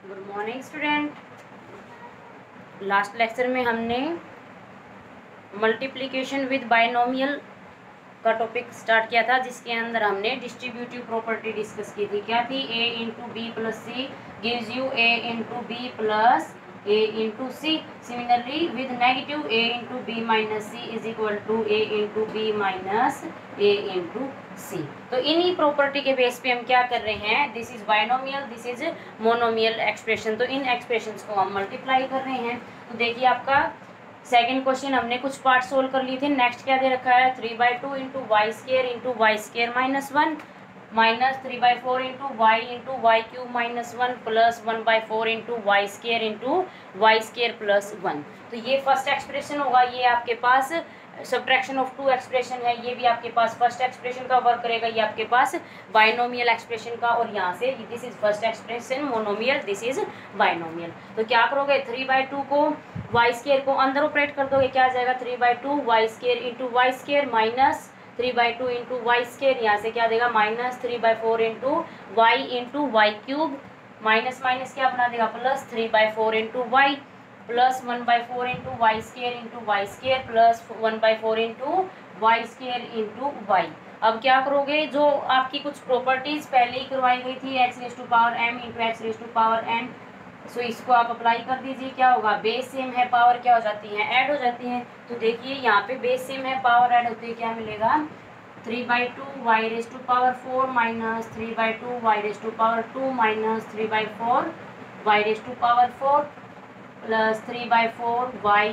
Good morning student. Last lecture में हमने multiplication with binomial का टॉपिक स्टार्ट किया था, जिसके अंदर हमने डिस्ट्रीब्यूटिव प्रॉपर्टी डिस्कस की थी। क्या थी? a into B plus C gives you a into B plus a into C. Similarly with negative a into B minus C is equal to a into B minus a into C. तो इन्हीं property के base पे हम क्या कर रहे हैं, this is binomial, this is monomial expression. तो इन एक्सप्रेशंस को हम मल्टीप्लाई कर रहे हैं। तो देखिए आपका सेकेंड क्वेश्चन हमने कुछ पार्ट सोल्व कर लिए थे। नेक्स्ट क्या दे रखा है? 3/2 into Y square minus 1 minus 3/4 into Y cube minus 1 plus 1/4 into Y square plus 1। तो ये फर्स्ट एक्सप्रेशन होगा। ये आपके पास सब्ट्रैक्शन ऑफ टू एक्सप्रेशन है। ये भी आपके पास फर्स्ट एक्सप्रेशन का वर्क करेगा। ये आपके पास बायनोमियल एक्सप्रेशन का, और यहाँ से this is first expression monomial, this is binomial. तो क्या करोगे? 3/2 को वाई स्केयर को अंदर ऑपरेट कर दोगे, क्या आ जाएगा? 3/2 Y square into Y square minus 3/2 into Y square, यहाँ से क्या देगा? Minus 3/4 into Y cube minus minus क्या बना देगा? Plus 3/4 into Y plus 1/4 into Y square plus 1/4 into Y square into Y. अब क्या करोगे? जो आपकी कुछ प्रॉपर्टीज पहले ही करवाई गई थी, X raise to power M into X raise to power N, so इसको आप अप्लाई कर दीजिए। क्या होगा? बेस सेम है, पावर क्या हो जाती है? ऐड हो जाती है। तो देखिए यहाँ पे बेस सेम है, पावर ऐड होती है, क्या मिलेगा? 3/2 Y raise to power 4 minus 3/2 Y raise to power 2 minus 3/4 Y raise to power 4 plus 3/4 Y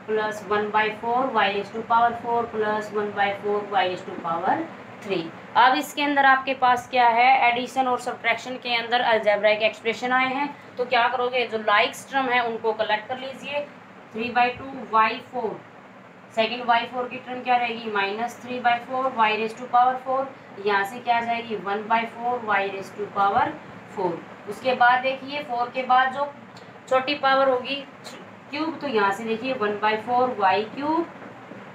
plus 1/4 Y raise to power 4 plus 1/4 Y raise to power 3। अब इसके अंदर आपके पास क्या है? एडिशन और सब्ट्रैक्शन के अंदर अलजेब्राइक एक्सप्रेशन आए हैं। तो क्या करोगे? जो लाइक्स टर्म है उनको कलेक्ट कर लीजिए। 3/2 y4, सेकेंड y4 की टर्म क्या रहेगी? Minus 3/4 Y raise to power 4, यहाँ से क्या आ जाएगी? 1/4 वाई रेज टू पावर 4। उसके बाद देखिए 4 के बाद जो छोटी पावर होगी क्यूब, तो यहाँ से देखिए 1/4 वाई क्यूब।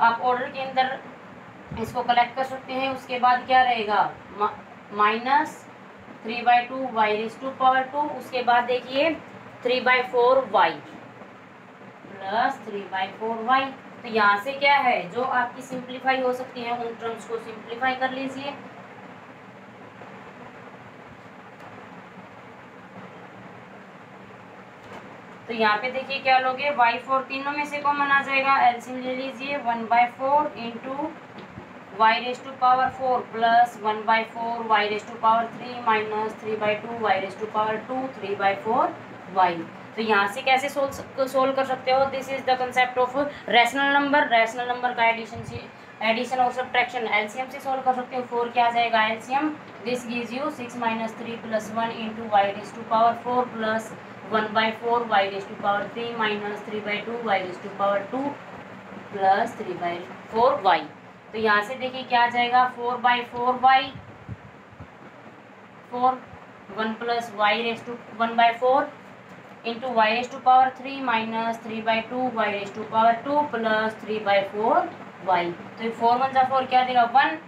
आप ऑर्डर के अंदर इसको कलेक्ट कर सकते हैं। उसके बाद क्या रहेगा? Minus 3/2 Y raise to power 2। उसके बाद देखिए 3/4 वाई प्लस 3/4 वाई। तो यहाँ से क्या है? जो आपकी सिंप्लीफाई हो सकती है उन टर्म्स को सिंप्लीफाई कर लीजिए। तो यहाँ पे देखिए क्या लोगे? y4 तीनों में से कॉमन आ जाएगा, एलसीएम ले लीजिए। 1/4 into Y raise to power 4 plus 1/4 Y raise to power 3 minus 3/2 Y raise to power 2 3/4 Y. तो यहाँ से कैसे सोल्व कर सकते हो? This is the concept of rational number. Rational number का एडिशन और सब्ट्रैक्शन एलसीएम से सोल्व कर सकते हो। 4 क्या आ जाएगा? LCM this gives you 6 minus 3 plus 1 into Y raise to power 4 plus 1/4 Y raise to power 3 minus 3/2 Y raise to power 2 plus 3/4 Y. तो यहाँ से देखिए क्या आ जाएगा? 4/4 Y 4 1 plus Y raise to 1/4 into Y raise to power 3 minus 3/2 Y raise to power 2 plus 3/4 Y. तो 4 1 जा 4 क्या देगा? 1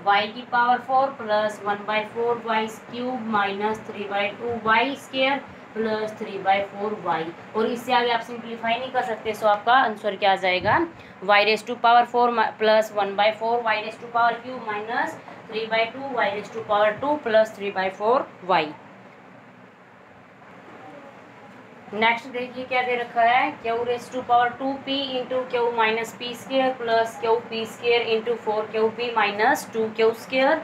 वाई की power 4 plus 1/4 y cube minus 3/2 Y square plus 3/4 y. और इससे आगे आप सिंप्लीफाई नहीं कर सकते, सो आपका आंसर क्या आ जाएगा? Y raise to power 4 plus 1/4 Y raise to power cube minus 3/2 Y raise to power 2 plus 3/4 y. Next देखिए क्या दे रखा है? Q raise to power 2p into q minus p square plus q p square into 4qp minus 2q square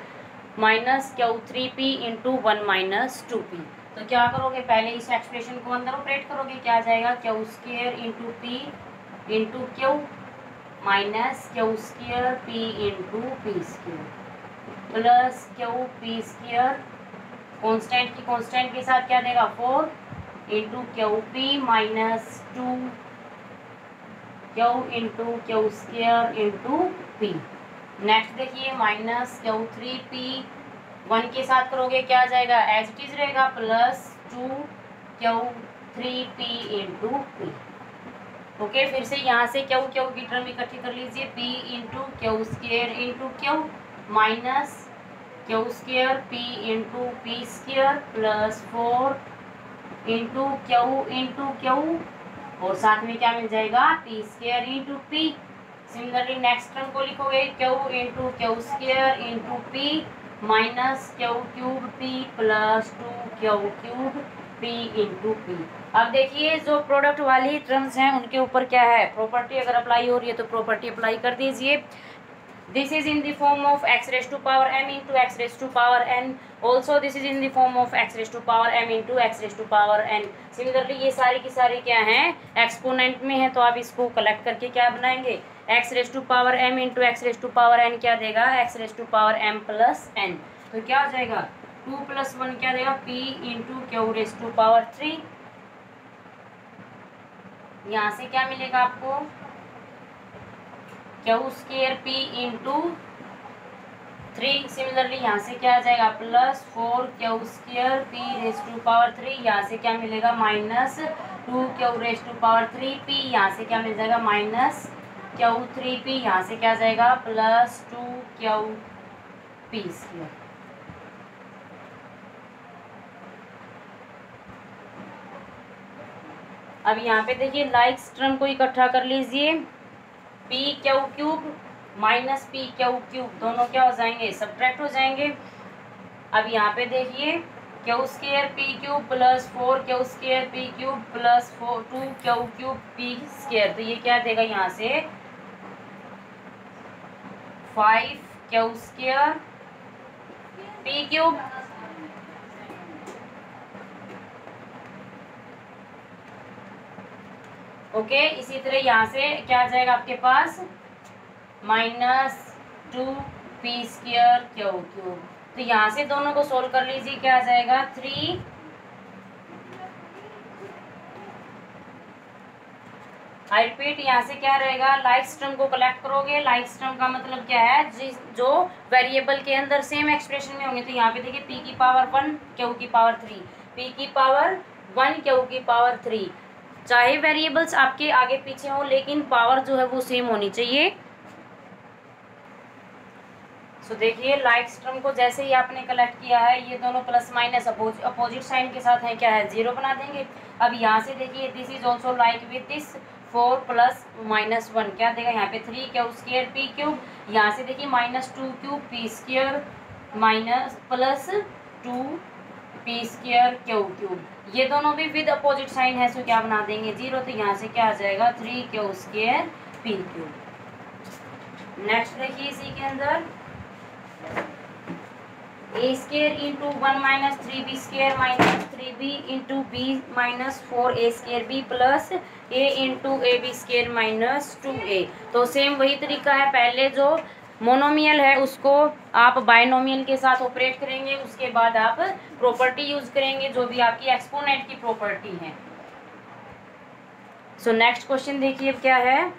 minus q3p into 1 minus 2p। तो क्या करोगे? पहले इस एक्सप्रेशन को अंदर ऑपरेट करोगे, क्या आ जाएगा? Q square into P into q minus Q square P into P square plus q p square constant की कॉन्स्टेंट के साथ क्या देगा? 4 into Q P minus 2 Q into Q square into P. Next देखिए माइनस q3p 1 के साथ करोगे, क्या आ जाएगा? एज इट इज रहेगा plus 2q3p into P. Okay, फिर से यहाँ से क्यू की टर्म इकट्ठी कर लीजिए। p into Q square into q minus Q square p into P square plus 4 into Q और साथ में क्या मिल जाएगा P square into P. Similarly next term को लिखोगे Q into Q square into P minus Q cube P plus 2 Q cube P into P. अब देखिए जो प्रोडक्ट वाली टर्म्स हैं उनके ऊपर क्या है प्रॉपर्टी अगर अप्लाई हो रही है तो प्रॉपर्टी अप्लाई कर दीजिए। This is in the form of x raised to power m into x raised to power n. Also this is in the form of x raised to power m into x raised to power n. Similarly ये सारी की सारी क्या हैं exponent में है तो आप इसको कलेक्ट करके क्या बनाएंगे x raised to power m into x raised to power n क्या देगा x raised to power m plus n। तो क्या हो जाएगा 2 plus 1 क्या देगा p into q raised to power 3। यहाँ से क्या मिलेगा आपको q square p into 3। Similarly यहाँ से क्या आ जाएगा plus 4 Q square p raise to power 3। यहाँ से क्या मिलेगा minus 2 q raise to power 3 p. यहाँ से क्या मिल जाएगा माइनस क्यू 3 पी। यहाँ से क्या आ जाएगा प्लस 2 क्यू पी स्क्वायर। अब यहाँ पे देखिए लाइक्स टर्म को इकट्ठा कर लीजिए P Q cube minus P Q cube दोनों क्या हो जाएंगे सब्ट्रैक्ट हो जाएंगे। अब यहाँ पे देखिए Q square P cube plus 4 Q square P cube plus 2 Q cube P square. तो ये क्या देगा यहाँ से 5 Q square P cube okay. इसी तरह यहाँ से क्या आ जाएगा आपके पास minus 2 P square Q cube. तो यहाँ से दोनों को सोल्व कर लीजिए क्या आ जाएगा 3 आई रिपीट यहाँ से क्या रहेगा लाइक्स टर्म को कलेक्ट करोगे। लाइक्स टर्म का मतलब क्या है जो वेरिएबल के अंदर सेम एक्सप्रेशन में होंगे। तो यहाँ पे देखिए p की पावर 1 क्यू की पावर 3 p की पावर 1 क्यू की पावर 3। चाहे वेरिएबल्स आपके आगे पीछे हो लेकिन पावर जो है वो सेम होनी चाहिए। सो देखिए लाइक्स टर्म को जैसे ही आपने कलेक्ट किया है ये दोनों प्लस माइनस अपोजिट साइन के साथ है क्या है 0 बना देंगे। अब यहाँ से देखिए this is also like with this 4 plus minus 1 क्या देगा यहाँ पे 3 क्यू स्क्वायर पी क्यूब। यहाँ से देखिए minus 2 cube P square minus plus 2 P square Q cube. ये दोनों भी विद अपोजिट साइन है सो क्या बना देंगे 0। तो यहाँ से क्या आ जाएगा 3 Q square P cube. Next देखिए इसी के अंदर A square into 1 minus 3 B square minus 3b into B minus 4a square B plus a into A B square minus 2a। तो सेम वही तरीका है पहले जो मोनोमियल है उसको आप बायनोमियल के साथ ऑपरेट करेंगे उसके बाद आप प्रॉपर्टी यूज करेंगे जो भी आपकी एक्सपोनेंट की प्रॉपर्टी है। सो नेक्स्ट क्वेश्चन देखिए क्या है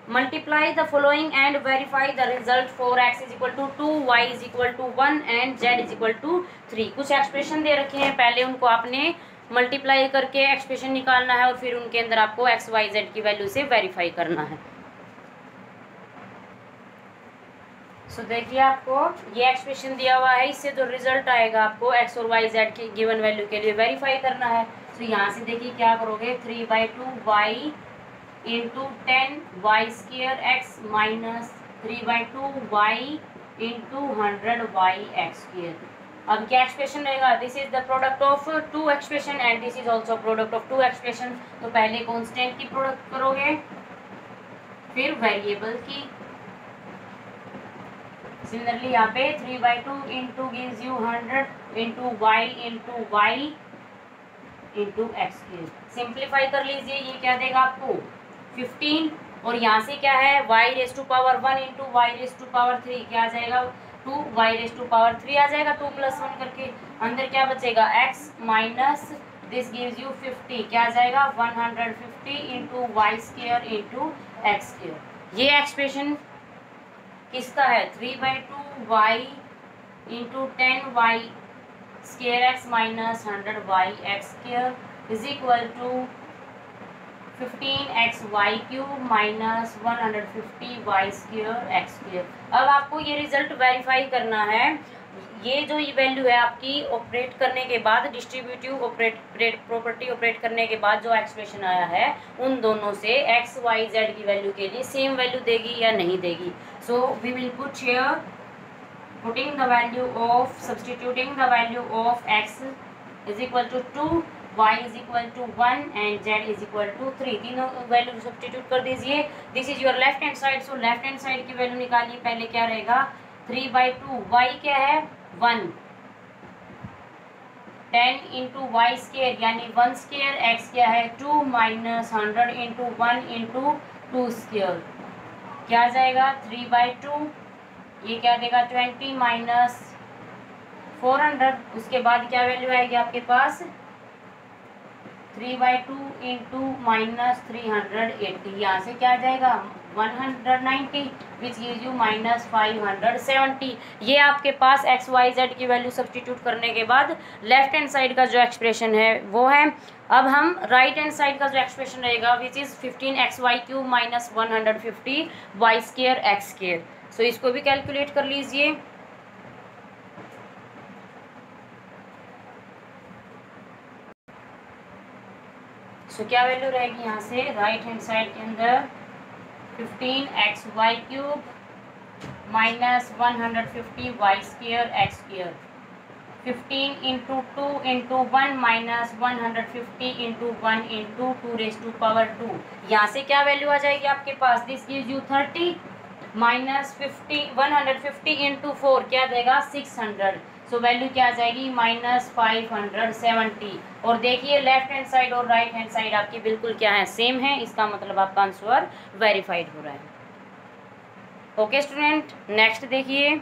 multiply the following and verify the result for x is equal to 2 y is equal to 1 and z is equal to 3। कुछ एक्सप्रेशन दे रखे हैं पहले उनको आपने मल्टीप्लाई करके एक्सप्रेशन निकालना है और फिर उनके अंदर आपको x y z की वैल्यू से वेरीफाई करना है। सो देखिए आपको ये एक्सप्रेशन दिया हुआ है इससे जो रिजल्ट आएगा आपको x और y z की गिवन वैल्यू के लिए वेरीफाई करना है। सो यहाँ से देखिए क्या करोगे 3/2 y into 10 y square x minus 3/2 y into 100 y x square. अब क्या एक्सप्रेशन रहेगा this is the product of 2 expression and this is also product of 2 expression. तो पहले कॉन्स्टेंट की प्रोडक्ट करोगे फिर वेरिएबल की। सिमिलरली यहाँ पे 3/2 into gives you 100 into y into x square. Simplify कर लीजिए ये क्या देगा आपको 15 और यहाँ से क्या है y raise to power 1 into y raise to power 3 क्या आ जाएगा 2 y रेस टू पावर 3 आ जाएगा 2 + 1 करके अंदर क्या बचेगा x minus this gives you 50 क्या आ जाएगा 150 into y square into x square. ये एक्सप्रेशन किसका है 3/2 y into 10 y square x minus 100 y x square is equal to 15x y cube minus 150 y square x square. अब आपको ये result verify करना है। ये जो वैल्यू है आपकी ऑपरेट करने के बाद, डिस्ट्रीब्यूटिव प्रॉपर्टी ऑपरेट करने के बाद जो एक्सप्रेशन आया है, उन दोनों से एक्स वाई जेड की वैल्यू के लिए सेम वैल्यू देगी या नहीं देगी. So we will put here putting the value of, substituting the value of x is equal to 2, y is equal to 1 and z is equal to 3. तीनों value substitute कर दीजिए. This is your left hand side. So left hand side की value निकालिए. पहले क्या रहेगा 3/2, y क्या है 1, 10 इंटू वाई स्केयर यानी 1 स्केयर, x क्या है 2 माइनस 100 इंटू 1 इंटू 2 स्केयर क्या आ जाएगा 3/2. ये क्या देगा 20 माइनस 400. उसके बाद क्या वैल्यू आएगी आपके पास 3/2 इंटू माइनस 380. यहाँ से क्या आ जाएगा 190 विच गिव्स यू माइनस 570. ये आपके पास एक्स वाई जेड की वैल्यू सब्सटीट्यूट करने के बाद लेफ्ट हैंड साइड का जो एक्सप्रेशन है वो है. अब हम राइट हैंड साइड का जो एक्सप्रेशन रहेगा which is 15xy³ minus 150y² सो इसको भी कैलकुलेट कर लीजिए. सो क्या वैल्यू रहेगी यहाँ से राइट हैंड साइड के अंदर 15xy³ minus 150y²x². 15 into 2 into 1 minus 150 into 1 into 2⁻². यहाँ से क्या वैल्यू आ जाएगी आपके पास this gives you 30 minus 150 into 4 क्या देगा 600. सो वैल्यू क्या आ जाएगी माइनस 570. और देखिए लेफ्ट हैंड साइड और राइट हैंड साइड आपकी बिल्कुल क्या है सेम है. इसका मतलब आपका आंसर वेरीफाइड हो रहा है. ओके स्टूडेंट, नेक्स्ट देखिए.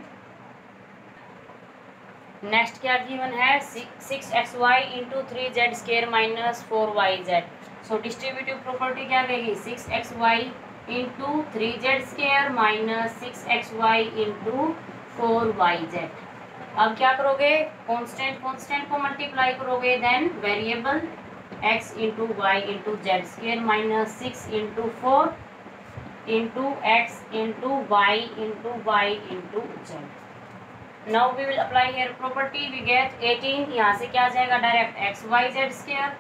नेक्स्ट क्या गिवन है 6xy into 3z² minus 4yz. सो डिस्ट्रीब्यूटिव प्रॉपर्टी क्या कहेगी 6xy into 3z² minus 6xy into 4yz. अब क्या करोगे कांस्टेंट को मल्टीप्लाई करोगे then variable x into y into z² minus 6 into 4 into x into y into z. Now we will apply here property. We get 18. यहाँ से क्या आ जाएगा डायरेक्ट xyz²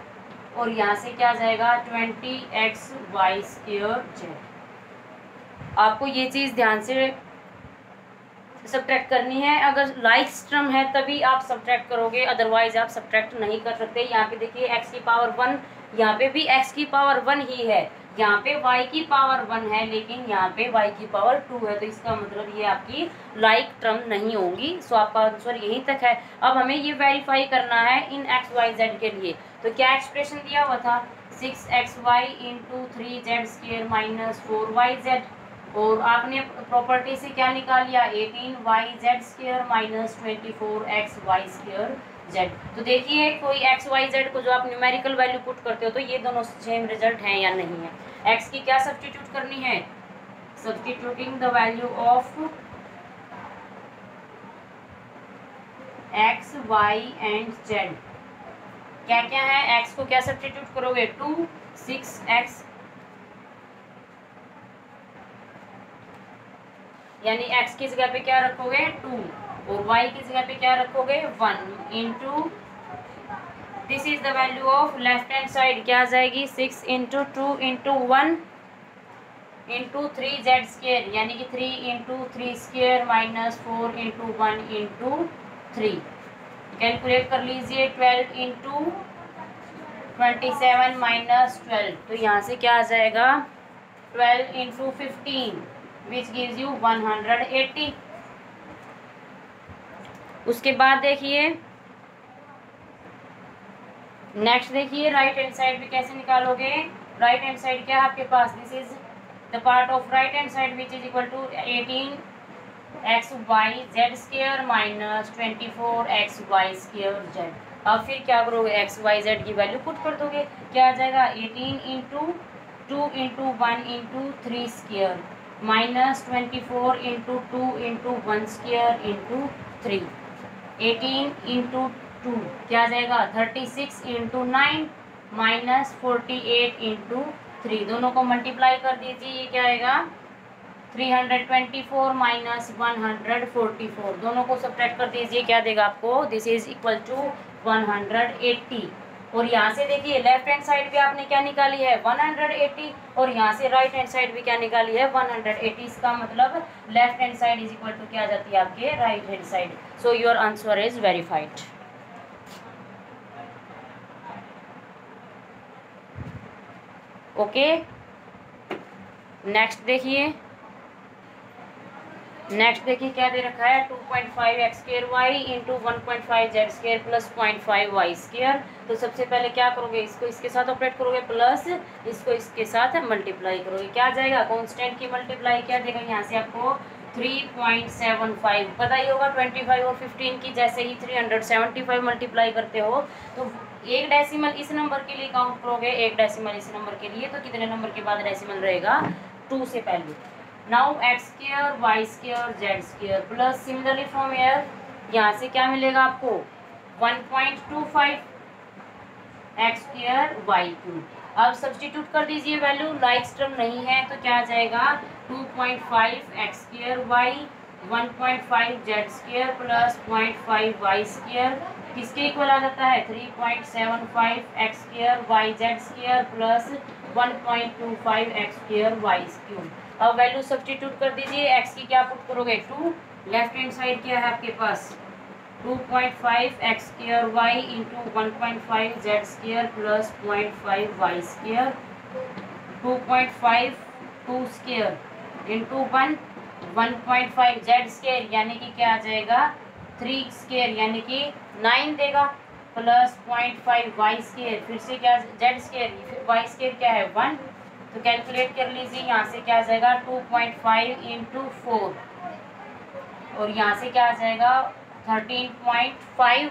और यहाँ से क्या आ जाएगा 20xy²z. आपको ये चीज़ ध्यान से सब्ट्रैक्ट करनी है. अगर लाइक टर्म है तभी आप सब्ट्रैक्ट करोगे, अदरवाइज आप सब्ट्रैक्ट नहीं कर सकते. यहाँ पे देखिए x की पावर 1, यहाँ पे भी x की पावर 1 ही है, यहाँ पे y की पावर 1 है, लेकिन यहाँ पे y की पावर 2 है. तो इसका मतलब ये आपकी लाइक टर्म नहीं होंगी. सो आपका आंसर यहीं तक है. अब हमें ये वेरीफाई करना है इन xyz के लिए. तो क्या एक्सप्रेशन दिया हुआ था 6xy into 3z² minus 4yz. और आपने प्रॉपर्टी से क्या निकाल लिया 18yz² माइनस 24xy²z. तो देखिए कोई xyz को जो आप न्यूमेरिकल वैल्यू पुट करते हो तो ये दोनों सेम रिजल्ट हैं या नहीं है. x की क्या सब्स्टिट्यूट करनी है substituting the value of x y and z. क्या क्या है x को क्या सब्स्टिट्यूट करोगे 2 6x यानी x की जगह पे क्या रखोगे 2 और y की जगह पे क्या रखोगे 1 into this is the value of left hand side क्या आ जाएगी 6 इंटू 2 इंटू 1 इंटू 3z² यानी कि 3 into 3² minus 4 into 1 into 3. Calculate कर लीजिए 12 इंटू 27 माइनस 12. तो यहाँ से क्या आ जाएगा 12 इंटू 15 which gives you 180. उसके बाद देखिए नेक्स्ट देखिए राइट हैंड साइड भी कैसे निकालोगे. राइट हैंड साइड क्या है आपके पास this is the part of right hand side which is equal to 18xyz² minus 24xy²z. अब फिर क्या करोगे xyz की वैल्यू पुट कर दोगे. क्या आ जाएगा 18 into 2 into 1 into 3² minus 24 into 2 into 1² into 3. 18 into 2 क्या आ जाएगा 36 इंटू 9 माइनस 48 इंटू 3. दोनों को मल्टीप्लाई कर दीजिए. ये क्या आएगा 324 माइनस 144, दोनों को सब्ट्रैक्ट कर दीजिए, क्या देगा आपको, दिस इज इक्वल टू 180। और यहाँ से देखिए लेफ्ट हैंड साइड भी आपने क्या निकाली है 180, और यहाँ से राइट हैंड साइड भी क्या निकाली है 180। इसका मतलब left hand side is equal to क्या आ जाती है आपके right hand side. So your answer is verified. Okay, next देखिए क्या दे रखा है 2.5 x square y into 1.5 z square plus 0.5 y square. तो सबसे पहले क्या करोगे, इसको इसके साथ ऑपरेट करोगे, प्लस इसको इसके साथ मल्टीप्लाई करोगे, क्या आ जाएगा कांस्टेंट की मल्टीप्लाई क्या देगा यहाँ से आपको 3.75। पता ही होगा 25 और 15 की जैसे ही 375 मल्टीप्लाई करते हो तो एक डेसिमल इस नंबर के लिए काउंट करोगे, एक डेसिमल इस नंबर के लिए, तो कितने नंबर के बाद डेसिमल रहेगा 2 से पहले। Now x square y square z square plus similarly from here यहाँ से क्या मिलेगा आपको 1.25 एक्स स्क्र वाई क्यूब। अब सब्स्टिट्यूट कर दीजिए वैल्यू, लाइक टर्म नहीं है तो क्या आ जाएगा 2.5 x square y 1.5 z square plus 0.5 y square किसके इक्वल आ जाता है 3.75 x square y z square plus 1.25 x square y cube. अब वैल्यू सब्स्टिट्यूट कर दीजिए, एक्स की क्या पुट करोगे 2, लेफ्ट हैंड साइड क्या है आपके पास 2.5 x square y into 1.5 z square plus 0.5 y square, 2.5 2 square into 1.5 z square यानी कि क्या आ जाएगा 3 स्क्र यानी कि 9 देगा, प्लस 0.5 वाई स्क्र, फिर से क्या जेड स्क्र वाई स्क्र क्या है 1, तो कैलकुलेट कर लीजिए, यहाँ से क्या आ जाएगा 2.5 इंटू 4 और यहाँ से क्या आ जाएगा 13.5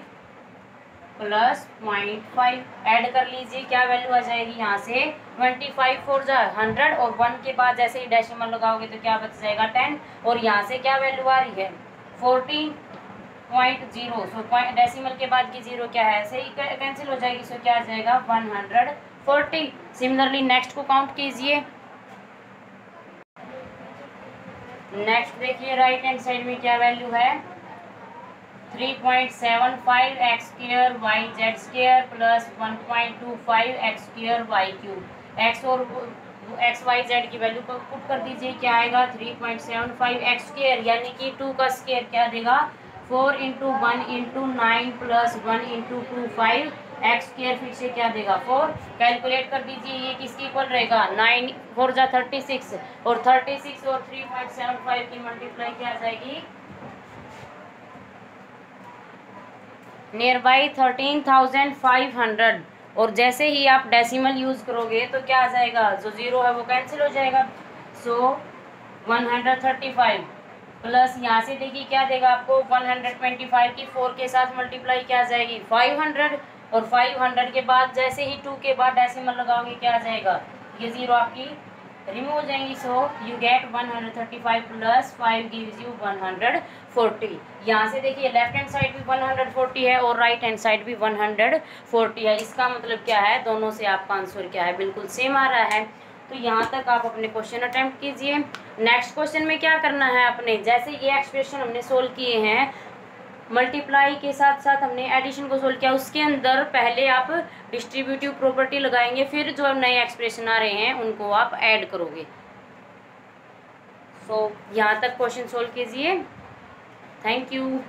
प्लस 0.5 ऐड कर लीजिए, क्या वैल्यू आ जाएगी यहाँ से 25 4 100 और 1 के बाद जैसे ही डेसिमल लगाओगे तो क्या बच जाएगा 10 और यहाँ से क्या वैल्यू आ रही है 14.0। सो डेसिमल के बाद की 0 क्या है ऐसे ही कैंसिल हो जाएगी, सो क्या आ जाएगा 140। सिमिलरली नेक्स्ट को काउंट कीजिए, नेक्स्ट देखिए राइट हैंड साइड में क्या वैल्यू है 3.75 x square y z square plus 1.25 x square y cube. X और एक्स वाई जेड की वैल्यू को पुट कर दीजिए, क्या आएगा 3.75 एक्स स्क्र यानी कि 2 का स्क्र क्या देगा 4 into 1 into 9 plus 1 into 2 5 x square फिर से क्या देगा 4, कैलकुलेट कर दीजिए ये किसकी इक्वल रहेगा 9 4 जा 36 और 36 और 3.75 की मल्टीप्लाई क्या आ जाएगी नियर बाई 13,500 और जैसे ही आप डेसिमल यूज करोगे तो क्या आ जाएगा जो 0 है वो कैंसिल हो जाएगा। सो 135 प्लस यहाँ से देखिए क्या देगा आपको 125 की 4 के साथ मल्टीप्लाई क्या आ जाएगी 500 और 500 के बाद जैसे ही 2 के बाद डेसिमल लगाओगे क्या आ जाएगा ये 0 आपकी रिमूव हो जाएंगी। So you get 135 plus 5 gives you 140। यहाँ से देखिए लेफ्ट हैंड साइड भी 140 है और राइट हैंड साइड भी 140 है, इसका मतलब क्या है दोनों से आपका आंसर क्या है बिल्कुल सेम आ रहा है। तो यहाँ तक आप अपने क्वेश्चन अटेम्प्ट कीजिए। नेक्स्ट क्वेश्चन में क्या करना है अपने, जैसे ये एक्सप्रेशन हमने सोल्व किए हैं मल्टीप्लाई के साथ साथ हमने एडिशन को सोल्व किया, उसके अंदर पहले आप डिस्ट्रीब्यूटिव प्रॉपर्टी लगाएंगे, फिर जो नए एक्सप्रेशन आ रहे हैं उनको आप ऐड करोगे। सो यहाँ तक क्वेश्चन सोल्व कीजिए। Thank you.